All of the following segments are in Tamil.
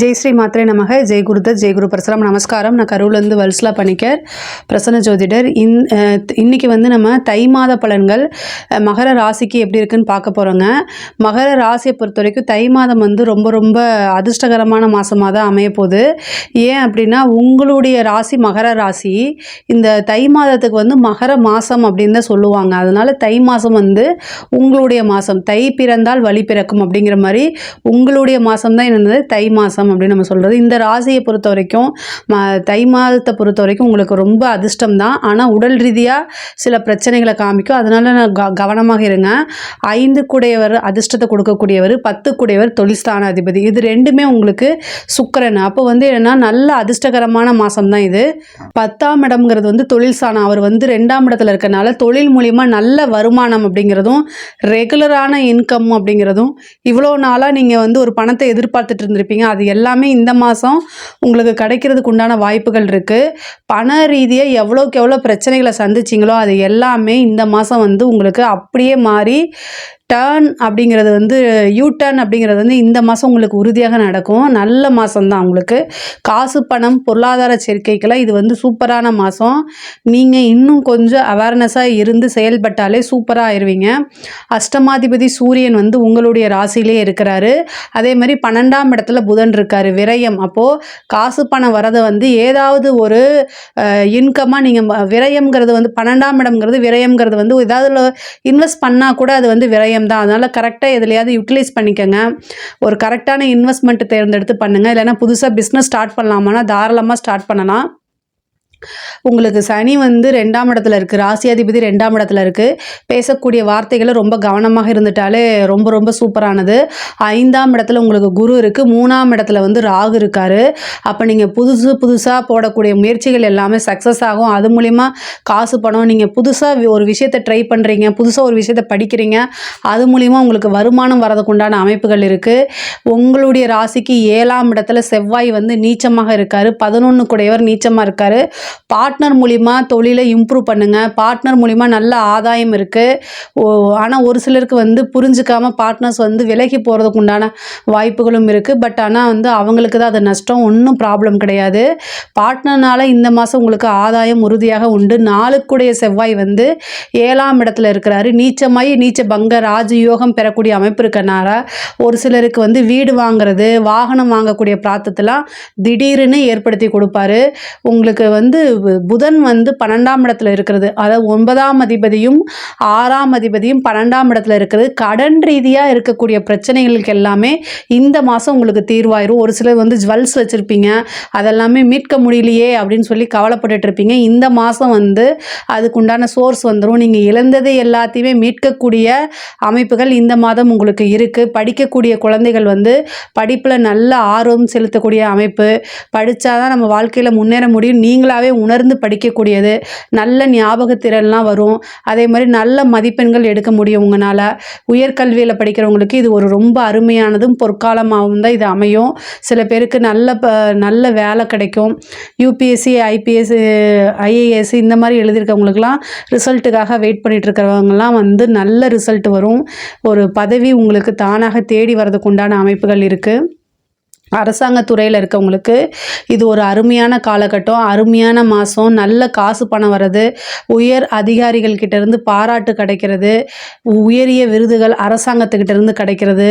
ஜெய் ஸ்ரீ மாத்ரே நமக. ஜெய் குருதத், ஜெய் குரு பரசுராம். நமஸ்காரம். நான் கரூர்லேருந்து வல்சலா பணிக்கர், பிரசன்ன ஜோதிடர். இன்னைக்கு வந்து நம்ம தை மாத பலன்கள் மகர ராசிக்கு எப்படி இருக்குன்னு பார்க்க போகிறோங்க. மகர ராசியை பொறுத்த வரைக்கும் தை மாதம் வந்து ரொம்ப ரொம்ப அதிர்ஷ்டகரமான மாதமாக தான் அமைய போகுது. ஏன் அப்படின்னா, உங்களுடைய ராசி மகர ராசி. இந்த தை மாதத்துக்கு வந்து மகர மாதம் அப்படின்னு தான் சொல்லுவாங்க. அதனால் தை மாதம் வந்து உங்களுடைய மாதம். தை பிறந்தால் வழி பிறக்கும் அப்படிங்கிற மாதிரி உங்களுடைய மாதம் தான் என்னது தை மாதம் அப்படின்னு நம்ம சொல்கிறது. இந்த ராசியை பொறுத்த வரைக்கும் தை மாதத்தை பொறுத்த வரைக்கும் உங்களுக்கு ரொம்ப அதிர்ஷ்டம் தான். ஆனால் உடல் ரீதியாக சில பிரச்சனைகளை காமிக்கும். அதனால நான் கவனமாக இருங்க. 5 கூடையவர் அதிர்ஷ்டத்தை கொடுக்கக்கூடியவர், 10 கூடையவர் தொழில்ஸ்தான அதிபதி. இது ரெண்டுமே உங்களுக்கு சுக்கிரன். அப்போ வந்து என்னென்னா நல்ல அதிர்ஷ்டகரமான மாதம் தான் இது. 10ஆம் இடம்ங்கிறது வந்து தொழில் ஸ்தானம். அவர் வந்து 2ஆம் இடத்துல இருக்கனால தொழில் மூலிமா நல்ல வருமானம் அப்படிங்கிறதும் ரெகுலரான இன்கம் அப்படிங்கிறதும் இவ்வளோ நாளாக நீங்கள் வந்து ஒரு பணத்தை எதிர்பார்த்துட்டு இருந்திருப்பீங்க. அது எல்லாமே இந்த மாதம் உங்களுக்கு கிடைக்கிறதுக்கு உண்டான வாய்ப்புகள் இருக்குது. பண ரீதியாக எவ்வளோக்கு எவ்வளோ பிரச்சனைகளை சந்திச்சிங்களோ அது எல்லாமே இந்த மாதம் வந்து உங்களுக்கு அப்படியே மாறி டர்ன் அப்படிங்கிறது வந்து டர்ன் அப்படிங்கிறது வந்து இந்த மாதம் உங்களுக்கு உறுதியாக நடக்கும். நல்ல மாதம் தான் உங்களுக்கு. காசு பணம் பொருளாதார சேர்க்கைக்கெல்லாம் இது வந்து சூப்பரான மாதம். நீங்கள் இன்னும் கொஞ்சம் அவேர்னஸாக இருந்து செயல்பட்டாலே சூப்பராக ஆயிடுவீங்க. அஷ்டமாதிபதி சூரியன் வந்து உங்களுடைய ராசியிலே இருக்கிறாரு. அதே மாதிரி 12ஆம் இடத்துல புதன் இருக்கார், விரயம். அப்போது காசு பணம் வரதை வந்து ஏதாவது ஒரு இன்கமாக நீங்கள் விரயம்ங்கிறது வந்து 12ஆம் இடம்ங்கிறது விரயம்ங்கிறது வந்து ஏதாவது இன்வெஸ்ட் பண்ணால் கூட அது வந்து விரயம் தான். அதனால் கரெக்டாக எதுலையாவது யூட்டிலைஸ் பண்ணிக்கோங்க. ஒரு கரெக்டான இன்வெஸ்ட்மெண்ட் தேர்ந்தெடுத்து பண்ணுங்கள். இல்லைன்னா புதுசாக பிஸ்னஸ் ஸ்டார்ட் பண்ணலாமான்னா தாராளமாக ஸ்டார்ட் பண்ணலாம். உங்களுக்கு சனி வந்து 2ஆம் இடத்துல இருக்குது, ராசியாதிபதி 2ஆம் இடத்துல இருக்குது. பேசக்கூடிய வார்த்தைகளை ரொம்ப கவனமாக இருந்துட்டாலே ரொம்ப ரொம்ப சூப்பரானது. 5ஆம் இடத்துல உங்களுக்கு குரு இருக்குது, 3ஆம் இடத்துல வந்து ராகு இருக்கார். அப்போ நீங்கள் புதுசாக போடக்கூடிய முயற்சிகள் எல்லாமே சக்ஸஸ் ஆகும். அது மூலிமா காசு பணம், நீங்கள் புதுசாக ஒரு விஷயத்தை ட்ரை பண்ணுறீங்க, புதுசாக ஒரு விஷயத்தை படிக்கிறீங்க, அது மூலிமா உங்களுக்கு வருமானம் வரதுக்கு உண்டான அமைப்புகள் இருக்குது. உங்களுடைய ராசிக்கு 7ஆம் இடத்துல செவ்வாய் வந்து நீச்சமாக இருக்கார், 11 கூடையவர் நீச்சமாக இருக்கார். பார்ட்னர் மூலிமா தொழிலை இம்ப்ரூவ் பண்ணுங்கள். பார்ட்னர் மூலிமா நல்ல ஆதாயம் இருக்குது. ஆனால் ஒரு சிலருக்கு வந்து புரிஞ்சுக்காமல் பார்ட்னர்ஸ் வந்து விலகி போகிறதுக்கு உண்டான வாய்ப்புகளும் இருக்குது. பட் ஆனால் வந்து அவங்களுக்கு தான் அது நஷ்டம். ஒன்றும் ப்ராப்ளம் கிடையாது. பார்ட்னர்னால இந்த மாதம் உங்களுக்கு ஆதாயம் உறுதியாக உண்டு. 4 கூடைய செவ்வாய் வந்து 7ஆம் இடத்துல இருக்கிறாரு. நீச்சமாய் நீச்ச பங்க ராஜயோகம் பெறக்கூடிய அமைப்பு இருக்கனால ஒரு சிலருக்கு வந்து வீடு வாங்குறது, வாகனம் வாங்கக்கூடிய பிரார்த்தத்தெல்லாம் திடீர்னு ஏற்படுத்தி கொடுப்பாரு. உங்களுக்கு வந்து புதன் வந்து 12ஆம் இடத்துல இருக்கிறது, அதாவது 9ஆம் அதிபதியும் 6ஆம் அதிபதியும் 12ஆம் இடத்துல இருக்கிறது. கடன் ரீதியாக இருக்கக்கூடிய பிரச்சனைகளுக்கு எல்லாமே இந்த மாதம் உங்களுக்கு தீர்வாயிரும். ஒரு சிலர் வந்து ஜுவல்ஸ் வச்சுருப்பீங்க, அதெல்லாமே மீட்க முடியலையே அப்படின்னு சொல்லி கவலைப்பட்டுட்டு இருப்பீங்க. இந்த மாதம் வந்து அதுக்குண்டான சோர்ஸ் வந்துடும். நீங்கள் இழந்ததை எல்லாத்தையுமே மீட்கக்கூடிய அமைப்புகள் இந்த மாதம் உங்களுக்கு இருக்குது. படிக்கக்கூடிய குழந்தைகள் வந்து படிப்பில் நல்ல ஆர்வம் செலுத்தக்கூடிய அமைப்பு. படித்தாதான் நம்ம வாழ்க்கையில் முன்னேற முடியும். நீங்களாவே உணர்ந்து படிக்கக்கூடியது, நல்ல ஞாபகத்திறன்லாம் வரும். அதே மாதிரி நல்ல மதிப்பெண்கள் எடுக்க முடியும் உங்களால். உயர்கல்வியில் படிக்கிறவங்களுக்கு இது ஒரு ரொம்ப அருமையானதும் பொற்காலமாகவும் தான் இது அமையும். சில பேருக்கு நல்ல வேலை கிடைக்கும். யூபிஎஸ்சி, ஐபிஎஸ், ஐஏஎஸ் இந்த மாதிரி எழுதியிருக்கவங்களுக்குலாம் ரிசல்ட்டுக்காக வெயிட் பண்ணிட்டு இருக்கிறவங்கலாம் வந்து நல்ல ரிசல்ட் வரும். ஒரு பதவி உங்களுக்கு தானாக தேடி வரதுக்கு உண்டான அமைப்புகள் இருக்குது. அரசாங்கத்துறையில் இருக்கவங்களுக்கு இது ஒரு அருமையான காலகட்டம், அருமையான மாதம். நல்ல காசு பணம் வர்றது, உயர் அதிகாரிகள் கிட்டேருந்து பாராட்டு கிடைக்கிறது, உயரிய விருதுகள் அரசாங்கத்துக்கிட்டேருந்து கிடைக்கிறது.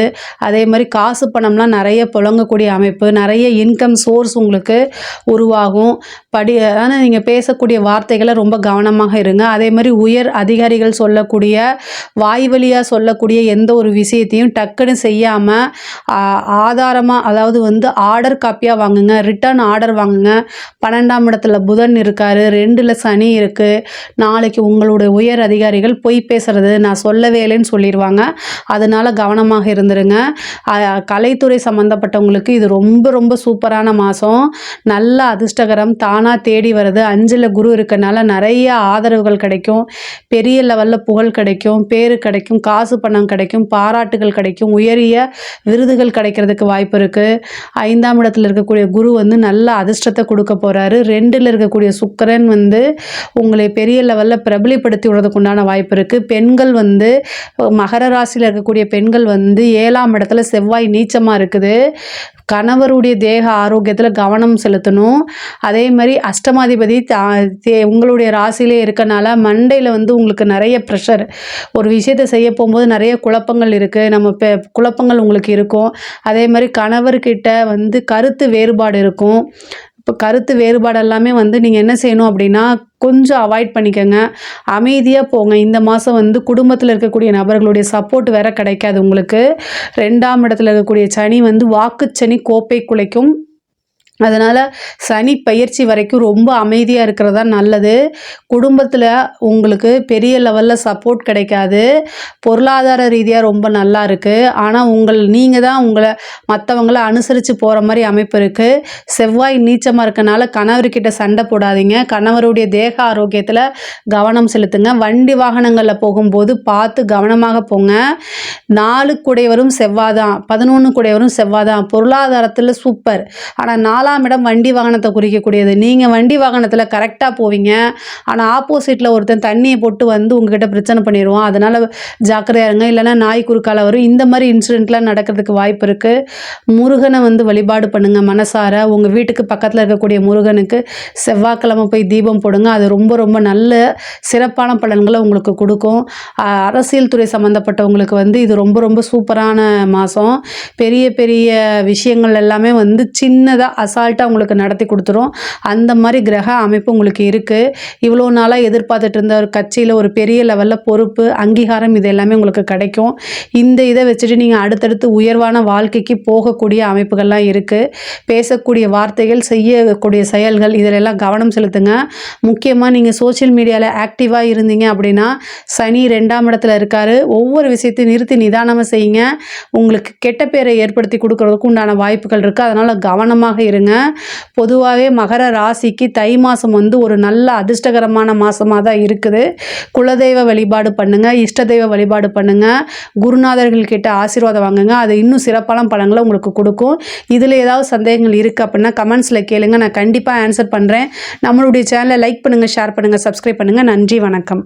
அதே மாதிரி காசு பணம்லாம் நிறைய புழங்கக்கூடிய அமைப்பு, நிறைய இன்கம் சோர்ஸ் உங்களுக்கு உருவாகும். ஆனால் நீங்கள் பேசக்கூடிய வார்த்தைகளை ரொம்ப கவனமாக இருங்க. அதே மாதிரி உயர் அதிகாரிகள் சொல்லக்கூடிய, வாய் வழியாக சொல்லக்கூடிய எந்த ஒரு விஷயத்தையும் டக்குன்னு செய்யாமல் ஆதாரமாக, அதாவது வந்து ஆர்டர் காப்பியாக வாங்குங்க, ரிட்டர்ன் ஆர்டர் வாங்குங்க. 12ஆம் இடத்துல புதன் இருக்கார், 2ல் சனி இருக்குது. நாளைக்கு உங்களுடைய உயர் அதிகாரிகள் பொய் பேசுறது, நான் சொல்லவே இல்லைன்னு சொல்லிடுவாங்க. அதனால் கவனமாக இருந்துருங்க. கலைத்துறை சம்மந்தப்பட்டவங்களுக்கு இது ரொம்ப ரொம்ப சூப்பரான மாதம். நல்ல அதிர்ஷ்டகரம், தானாக தேடி வருது. 5ல் குரு இருக்கனால நிறைய ஆதரவுகள் கிடைக்கும், பெரிய லெவலில் புகழ் கிடைக்கும், பேரு கிடைக்கும், காசு பணம் கிடைக்கும், பாராட்டுகள் கிடைக்கும், உயரிய விருதுகள் கிடைக்கிறதுக்கு வாய்ப்பு இருக்குது. 5ஆம் இடத்துல இருக்கக்கூடிய குரு வந்து நல்ல அதிர்ஷ்டத்தை கொடுக்க போகிறாரு. 2ல் இருக்கக்கூடிய சுக்கிரன் வந்து உங்களை பெரிய லெவலில் பிரபலிப்படுத்தி விடுறதுக்கு உண்டான வாய்ப்பு இருக்குது. பெண்கள் வந்து மகர ராசியில் இருக்கக்கூடிய பெண்கள் வந்து 7ஆம் இடத்துல செவ்வாய் நீச்சமாக இருக்குது. கணவருடைய தேக ஆரோக்கியத்தில் கவனம் செலுத்தணும். அதே மாதிரி அஷ்டமாதிபதி உங்களுடைய ராசியிலே இருக்கனால மண்டையில் வந்து உங்களுக்கு நிறைய ப்ரெஷர், ஒரு விஷயத்தை செய்ய போகும்போது நிறைய குழப்பங்கள் இருக்குது. குழப்பங்கள் உங்களுக்கு இருக்கும். அதே மாதிரி கணவர்கிட்ட வந்து கருத்து வேறுபாடு இருக்கும். இப்போ கருத்து வேறுபாடு எல்லாமே வந்து நீங்கள் என்ன செய்யணும் அப்படின்னா கொஞ்சம் அவாய்ட் பண்ணிக்கோங்க. அமைதியாக போங்க. இந்த மாதம் வந்து குடும்பத்தில் இருக்கக்கூடிய நபர்களுடைய சப்போர்ட் வேற கிடைக்காது உங்களுக்கு. 2ஆம் இடத்துல இருக்கக்கூடிய சனி வந்து வாக்குச்சனி, கோப்பை குலைக்கும். அதனால் சனி பயிற்சி வரைக்கும் ரொம்ப அமைதியாக இருக்கிறது தான் நல்லது. குடும்பத்தில் உங்களுக்கு பெரிய லெவலில் சப்போர்ட் கிடைக்காது. பொருளாதார ரீதியாக ரொம்ப நல்லா இருக்குது. ஆனால் நீங்கள் தான் உங்களை மற்றவங்கள அனுசரித்து போகிற மாதிரி அமைப்பு இருக்குது. செவ்வாய் நீச்சமாக இருக்கனால கணவர்கிட்ட சண்டை போடாதீங்க. கணவருடைய தேக ஆரோக்கியத்தில் கவனம் செலுத்துங்க. வண்டி வாகனங்களில் போகும்போது பார்த்து கவனமாக போங்க. 4 குடையவரும் செவ்வாய் தான், 11 குடையவரும் செவ்வாய் தான். பொருளாதாரத்தில் சூப்பர். ஆனால் 4ஆம் இடம் வண்டி வாகனத்தை குறிக்கக்கூடியது. நீங்கள் வண்டி வாகனத்தில் கரெக்டாக போவீங்க. ஆனால் ஆப்போசிட்டில் ஒருத்தன் தண்ணியை போட்டு வந்து உங்ககிட்ட பிரச்சனை பண்ணிடுவான். அதனால் ஜாக்கிரதையாக இருங்க. இல்லைனா நாய் குறுக்கால வரும். இந்த மாதிரி இன்சிடெண்ட்லாம் நடக்கிறதுக்கு வாய்ப்பு இருக்குது. முருகனை வந்து வழிபாடு பண்ணுங்கள் மனசார. உங்கள் வீட்டுக்கு பக்கத்தில் இருக்கக்கூடிய முருகனுக்கு செவ்வாய்க்கிழமை போய் தீபம் போடுங்க. அது ரொம்ப ரொம்ப நல்ல சிறப்பான பலன்களை உங்களுக்கு கொடுக்கும். அரசியல் துறை சம்மந்தப்பட்டவங்களுக்கு வந்து இது ரொம்ப ரொம்ப சூப்பரான மாதம். பெரிய பெரிய விஷயங்கள் எல்லாமே வந்து சின்னதாக அசால்ட்டாக உங்களுக்கு நடத்தி கொடுத்துரும். அந்த மாதிரி கிரக அமைப்பு உங்களுக்கு இருக்குது. இவ்வளோ நாளாக எதிர்பார்த்துட்டு இருந்த ஒரு கட்சியில் ஒரு பெரிய லெவலில் பொறுப்பு, அங்கீகாரம் இது எல்லாமே உங்களுக்கு கிடைக்கும். இந்த இதை வச்சுட்டு நீங்கள் அடுத்தடுத்து உயர்வான வாழ்க்கைக்கு போகக்கூடிய அமைப்புகள்லாம் இருக்குது. பேசக்கூடிய வார்த்தைகள், செய்யக்கூடிய செயல்கள் இதிலெல்லாம் கவனம் செலுத்துங்க. முக்கியமாக நீங்கள் சோஷியல் மீடியாவில் ஆக்டிவாக இருந்தீங்க அப்படின்னா சனி 2ஆம் இடத்துல இருக்கார். ஒவ்வொரு விஷயத்தையும் நிறுத்தி நிதானமாக செய்யுங்க. உங்களுக்கு கெட்ட பேரை ஏற்படுத்தி கொடுக்கறதுக்கு உண்டான வாய்ப்புகள் இருக்குது. அதனால் கவனமாக இருங்க. பொதுவாகவே மகர ராசிக்கு தை மாதம் வந்து ஒரு நல்ல அதிர்ஷ்டகரமான மாதமாக தான் இருக்குது. குலதெய்வ வழிபாடு பண்ணுங்கள், இஷ்ட தெய்வ வழிபாடு பண்ணுங்கள், குருநாதர்கள் கிட்ட ஆசீர்வாதம் வாங்குங்க. அது இன்னும் சிறப்பான பலன்களை உங்களுக்கு கொடுக்கும். இதில் ஏதாவது சந்தேகங்கள் இருக்குது அப்படின்னா கமெண்ட்ஸில் கேளுங்க. நான் கண்டிப்பாக ஆன்சர் பண்ணுறேன். நம்மளுடைய சேனலை லைக் பண்ணுங்கள், ஷேர் பண்ணுங்கள், சப்ஸ்கிரைப் பண்ணுங்கள். நன்றி, வணக்கம்.